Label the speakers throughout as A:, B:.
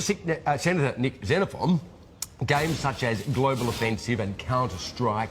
A: Senator Nick Xenophon, games such as Global Offensive and Counter-Strike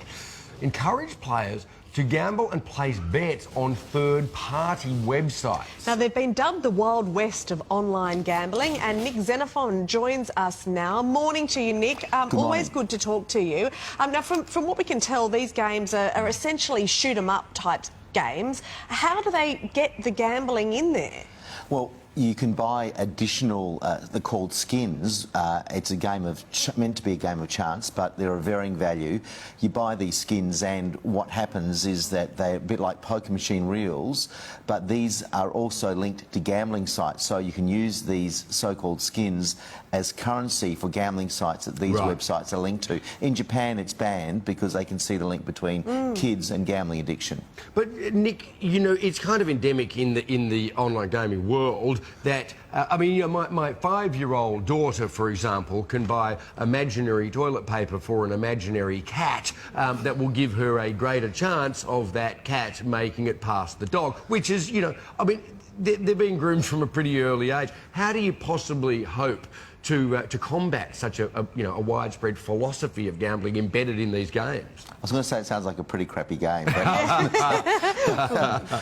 A: encourage players to gamble and place bets on third-party websites.
B: Now, they've been dubbed the Wild West of online gambling, and Nick Xenophon joins us now. Morning to you, Nick. Always good to talk to you. Now, from what we can tell, these games are essentially shoot-'em-up type games. How do they get the gambling in there?
C: Well, you can buy additional, they're called skins. It's a game of, meant to be a game of chance, but they're of varying value. You buy these skins and what happens is that they're a bit like poker machine reels, but these are also linked to gambling sites. So you can use these so-called skins as currency for gambling sites that these websites are linked to. In Japan, it's banned because they can see the link between kids and gambling addiction.
A: But Nick, you know, it's kind of endemic in the online gaming world that, I mean, you know, my 5-year-old daughter, for example, can buy imaginary toilet paper for an imaginary cat that will give her a greater chance of that cat making it past the dog, which is, you know, I mean, they're being groomed from a pretty early age. How do you possibly hope to combat such a widespread philosophy of gambling embedded in these games?
C: I was going to say it sounds like a pretty crappy game, but,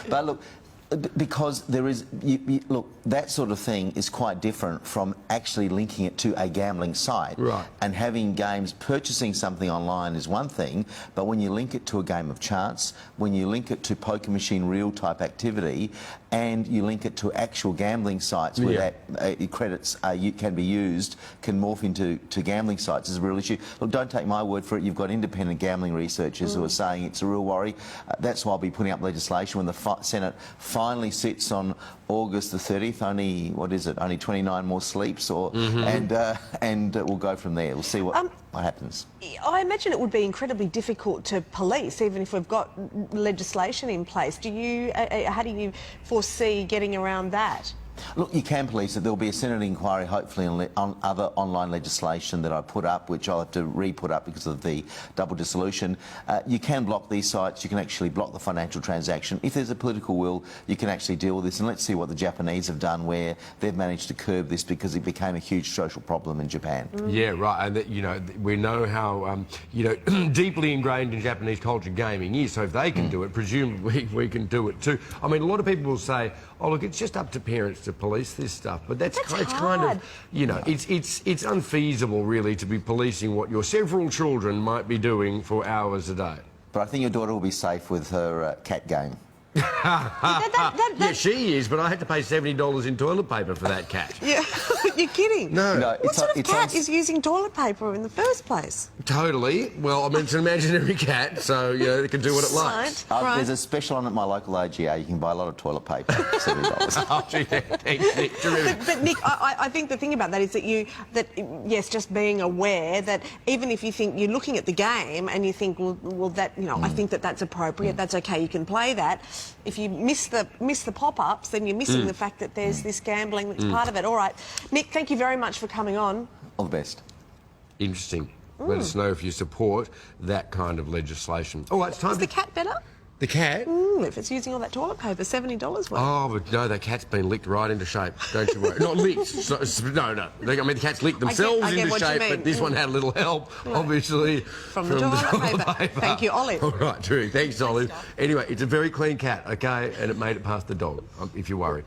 C: but look, because there is, look, that sort of thing is quite different from actually linking it to a gambling site.
A: Right.
C: And having games, purchasing something online is one thing, but when you link it to a game of chance, when you link it to poker machine reel type activity, and you link it to actual gambling sites where that credits can be used, can morph into gambling sites is a real issue. Look, don't take my word for it. You've got independent gambling researchers who are saying it's a real worry. That's why I'll be putting up legislation when the Senate finally sits on August the 30th. Only, what is it, only 29 more sleeps, or and we'll go from there. We'll see what happens.
B: I imagine it would be incredibly difficult to police, even if we've got legislation in place. Do you, how do you foresee getting around that?
C: Look, you can police it. There'll be a Senate inquiry, hopefully, on other online legislation that I put up, which I'll have to re-put up because of the double dissolution. You can block these sites. You can actually block the financial transaction. If there's a political will, you can actually deal with this. And let's see what the Japanese have done, where they've managed to curb this because it became a huge social problem in Japan.
A: Yeah, right. And you know, we know how you know, deeply ingrained in Japanese culture gaming is. So if they can do it, presumably we can do it too. I mean, a lot of people will say, "Oh, look, it's just up to parents to police this stuff," but it's kind of, you know, it's unfeasible really to be policing what your several children might be doing for hours a day.
C: But I think your daughter will be safe with her cat game.
A: Yeah, she is, but I had to pay $70 in toilet paper for that cat.
B: Yeah, you're kidding.
A: No.
B: What sort of cat is using toilet paper in the first place?
A: Totally. Well, I mean, it's an imaginary cat, so, you know, it can do what it likes.
B: Right.
C: There's a special on at my local AGA. You can buy a lot of toilet paper for $70.
A: Oh, gee, thanks, Nick. Terrific.
B: But Nick, I think the thing about that is that yes, just being aware that even if you think you're looking at the game and you think, well that, you know, I think that's appropriate, that's okay, you can play that. If you miss the pop-ups, then you're missing the fact that there's this gambling that's part of it. All right, Nick, thank you very much for coming on.
C: All the best.
A: Interesting. Let us know if you support that kind of legislation. All right, it's time.
B: Is the cat better?
A: The cat?
B: If it's using all that toilet paper, $70 worth.
A: Oh, but no, that cat's been licked right into shape. Don't you worry. Not licked. No. I mean, the cats licked themselves
B: I get
A: into
B: what you
A: shape,
B: mean.
A: but this one had a little help, obviously,
B: from the toilet paper. Thank you, Olive.
A: All right, true. Thanks, Olive. Anyway, it's a very clean cat, okay, and it made it past the dog, if you're worried.